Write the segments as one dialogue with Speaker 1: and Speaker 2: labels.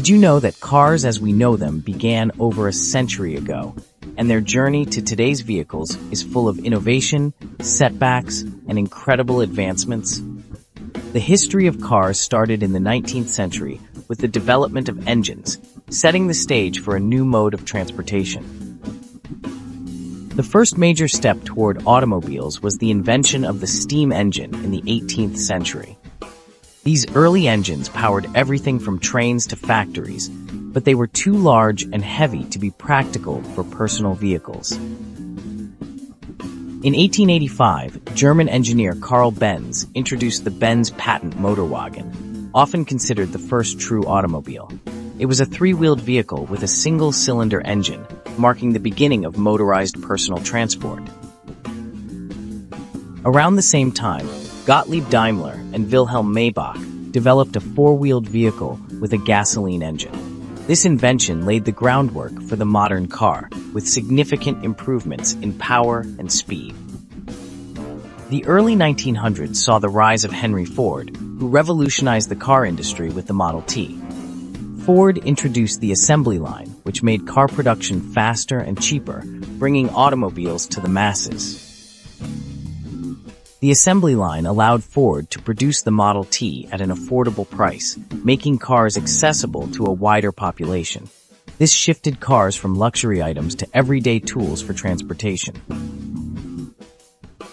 Speaker 1: Did you know that cars as we know them began over a century ago, and their journey to today's vehicles is full of innovation, setbacks, and incredible advancements? The history of cars started in the 19th century with the development of engines, setting the stage for a new mode of transportation. The first major step toward automobiles was the invention of the steam engine in the 18th century. These early engines powered everything from trains to factories, but they were too large and heavy to be practical for personal vehicles. In 1885, German engineer Carl Benz introduced the Benz patent motorwagen, often considered the first true automobile. It was a three-wheeled vehicle with a single-cylinder engine, marking the beginning of motorized personal transport. Around the same time, Gottlieb Daimler and Wilhelm Maybach developed a four-wheeled vehicle with a gasoline engine. This invention laid the groundwork for the modern car, with significant improvements in power and speed. The early 1900s saw the rise of Henry Ford, who revolutionized the car industry with the Model T. Ford introduced the assembly line, which made car production faster and cheaper, bringing automobiles to the masses. The assembly line allowed Ford to produce the Model T at an affordable price, making cars accessible to a wider population. This shifted cars from luxury items to everyday tools for transportation.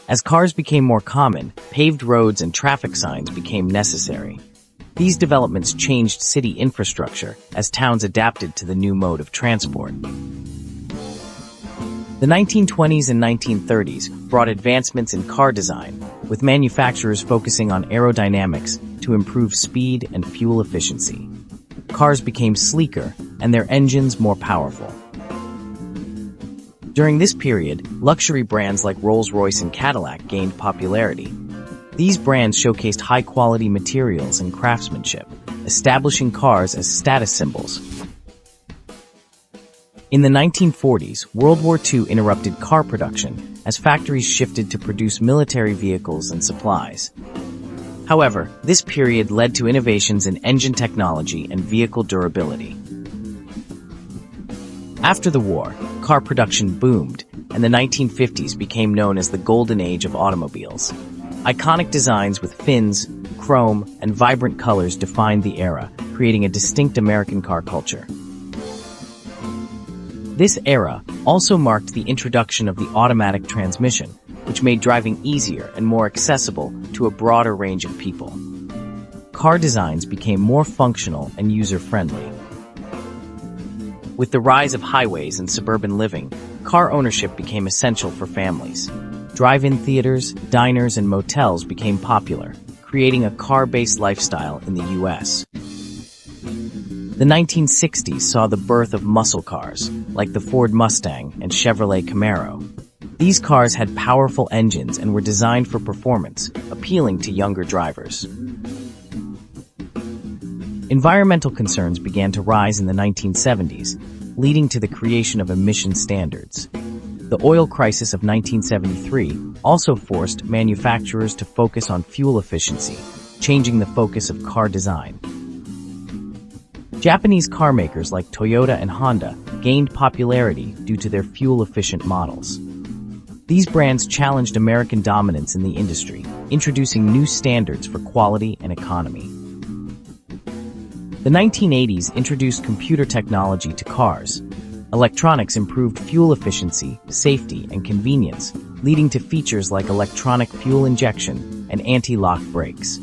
Speaker 1: As cars became more common, paved roads and traffic signs became necessary. These developments changed city infrastructure as towns adapted to the new mode of transport. The 1920s and 1930s brought advancements in car design, with manufacturers focusing on aerodynamics to improve speed and fuel efficiency. Cars became sleeker and their engines more powerful. During this period, luxury brands like Rolls-Royce and Cadillac gained popularity. These brands showcased high-quality materials and craftsmanship, establishing cars as status symbols. In the 1940s, World War II interrupted car production as factories shifted to produce military vehicles and supplies. However, this period led to innovations in engine technology and vehicle durability. After the war, car production boomed, and the 1950s became known as the golden age of automobiles. Iconic designs with fins, chrome, and vibrant colors defined the era, creating a distinct American car culture. This era also marked the introduction of the automatic transmission, which made driving easier and more accessible to a broader range of people. Car designs became more functional and user-friendly. With the rise of highways and suburban living, car ownership became essential for families. Drive-in theaters, diners, and motels became popular, creating a car-based lifestyle in the U.S. The 1960s saw the birth of muscle cars, like the Ford Mustang and Chevrolet Camaro. These cars had powerful engines and were designed for performance, appealing to younger drivers. Environmental concerns began to rise in the 1970s, leading to the creation of emission standards. The oil crisis of 1973 also forced manufacturers to focus on fuel efficiency, changing the focus of car design. Japanese car makers like Toyota and Honda gained popularity due to their fuel-efficient models. These brands challenged American dominance in the industry, introducing new standards for quality and economy. The 1980s introduced computer technology to cars. Electronics improved fuel efficiency, safety, and convenience, leading to features like electronic fuel injection and anti-lock brakes.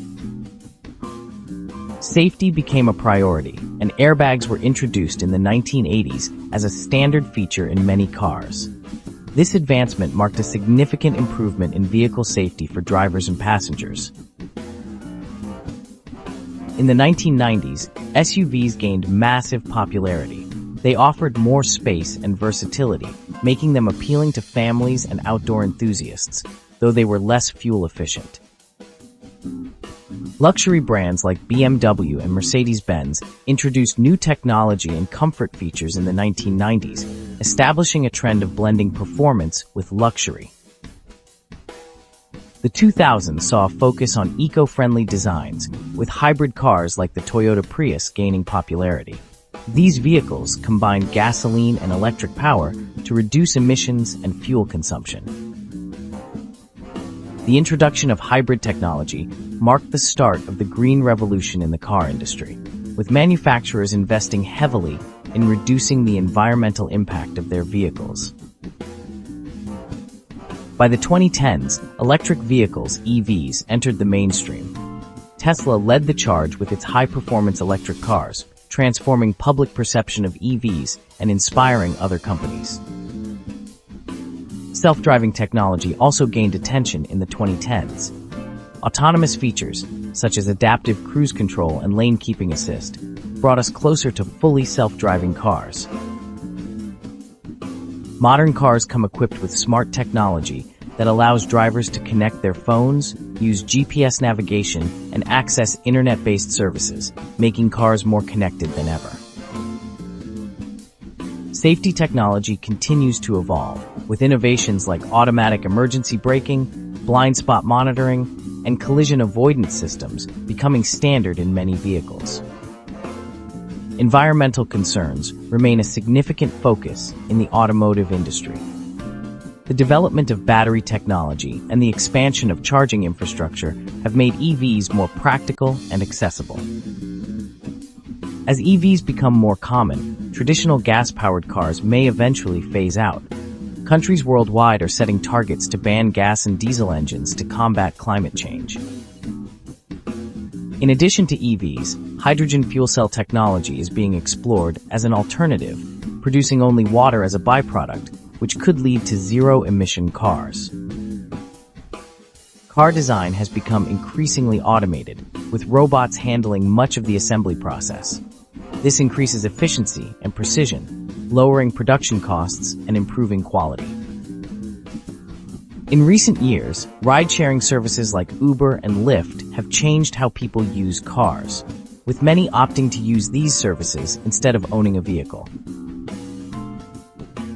Speaker 1: Safety became a priority, and airbags were introduced in the 1980s as a standard feature in many cars. This advancement marked a significant improvement in vehicle safety for drivers and passengers. In the 1990s, SUVs gained massive popularity. They offered more space and versatility, making them appealing to families and outdoor enthusiasts, though they were less fuel efficient. Luxury brands like BMW and Mercedes-Benz introduced new technology and comfort features in the 1990s, establishing a trend of blending performance with luxury. The 2000s saw a focus on eco-friendly designs, with hybrid cars like the Toyota Prius gaining popularity. These vehicles combine gasoline and electric power to reduce emissions and fuel consumption. The introduction of hybrid technology marked the start of the green revolution in the car industry, with manufacturers investing heavily in reducing the environmental impact of their vehicles. By the 2010s, electric vehicles, EVs, entered the mainstream. Tesla led the charge with its high-performance electric cars, transforming public perception of EVs and inspiring other companies. Self-driving technology also gained attention in the 2010s. Autonomous features, such as adaptive cruise control and lane keeping assist, brought us closer to fully self-driving cars. Modern cars come equipped with smart technology that allows drivers to connect their phones, use GPS navigation, and access internet-based services, making cars more connected than ever. Safety technology continues to evolve, with innovations like automatic emergency braking, blind spot monitoring, and collision avoidance systems becoming standard in many vehicles. Environmental concerns remain a significant focus in the automotive industry. The development of battery technology and the expansion of charging infrastructure have made EVs more practical and accessible. As EVs become more common, traditional gas-powered cars may eventually phase out. Countries worldwide are setting targets to ban gas and diesel engines to combat climate change. In addition to EVs, hydrogen fuel cell technology is being explored as an alternative, producing only water as a byproduct, which could lead to zero-emission cars. Car design has become increasingly automated, with robots handling much of the assembly process. This increases efficiency and precision, lowering production costs and improving quality. In recent years, ride-sharing services like Uber and Lyft have changed how people use cars, with many opting to use these services instead of owning a vehicle.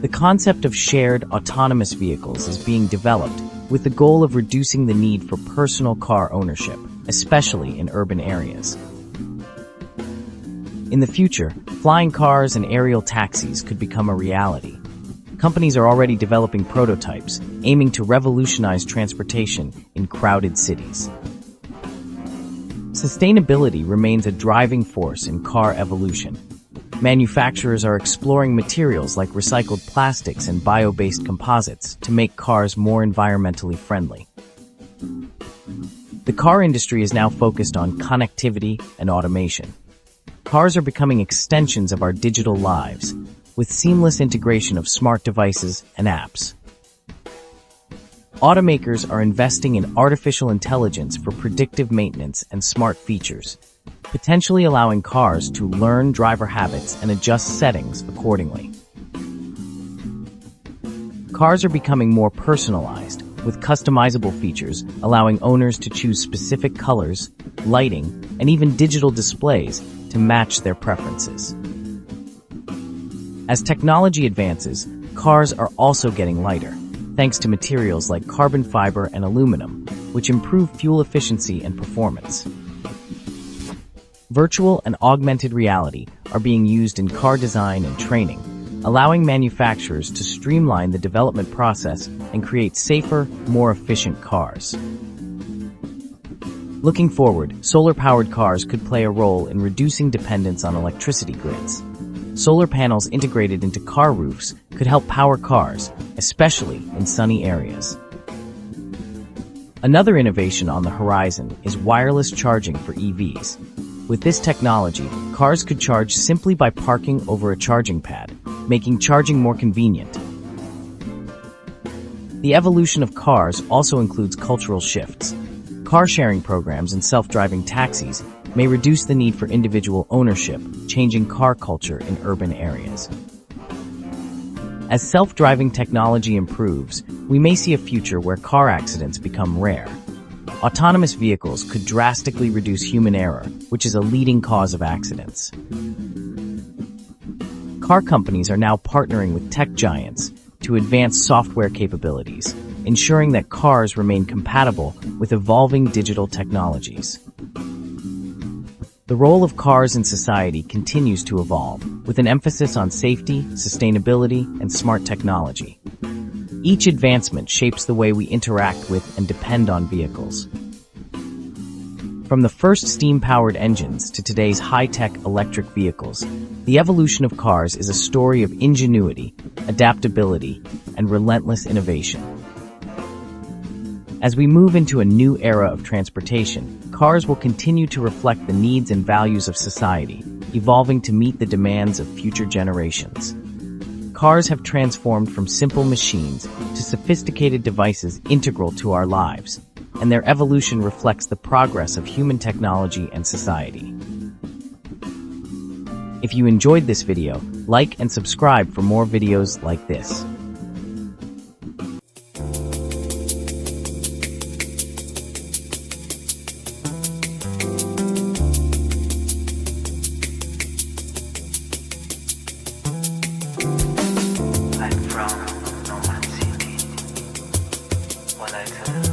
Speaker 1: The concept of shared autonomous vehicles is being developed with the goal of reducing the need for personal car ownership, especially in urban areas. In the future, flying cars and aerial taxis could become a reality. Companies are already developing prototypes, aiming to revolutionize transportation in crowded cities. Sustainability remains a driving force in car evolution. Manufacturers are exploring materials like recycled plastics and bio-based composites to make cars more environmentally friendly. The car industry is now focused on connectivity and automation. Cars are becoming extensions of our digital lives, with seamless integration of smart devices and apps. Automakers are investing in artificial intelligence for predictive maintenance and smart features, potentially allowing cars to learn driver habits and adjust settings accordingly. Cars are becoming more personalized, with customizable features allowing owners to choose specific colors, lighting, and even digital displays to match their preferences. As technology advances, cars are also getting lighter, thanks to materials like carbon fiber and aluminum, which improve fuel efficiency and performance. Virtual and augmented reality are being used in car design and training, allowing manufacturers to streamline the development process and create safer, more efficient cars. Looking forward, solar-powered cars could play a role in reducing dependence on electricity grids. Solar panels integrated into car roofs could help power cars, especially in sunny areas. Another innovation on the horizon is wireless charging for EVs. With this technology, cars could charge simply by parking over a charging pad, making charging more convenient. The evolution of cars also includes cultural shifts. Car-sharing programs and self-driving taxis may reduce the need for individual ownership, changing car culture in urban areas. As self-driving technology improves, we may see a future where car accidents become rare. Autonomous vehicles could drastically reduce human error, which is a leading cause of accidents. Car companies are now partnering with tech giants to advance software capabilities, ensuring that cars remain compatible with evolving digital technologies. The role of cars in society continues to evolve, with an emphasis on safety, sustainability, and smart technology. Each advancement shapes the way we interact with and depend on vehicles. From the first steam-powered engines to today's high-tech electric vehicles, the evolution of cars is a story of ingenuity, adaptability, and relentless innovation. As we move into a new era of transportation, cars will continue to reflect the needs and values of society, evolving to meet the demands of future generations. Cars have transformed from simple machines to sophisticated devices integral to our lives, and their evolution reflects the progress of human technology and society. If you enjoyed this video, like and subscribe for more videos like this.
Speaker 2: I'm from Norman City. When I tell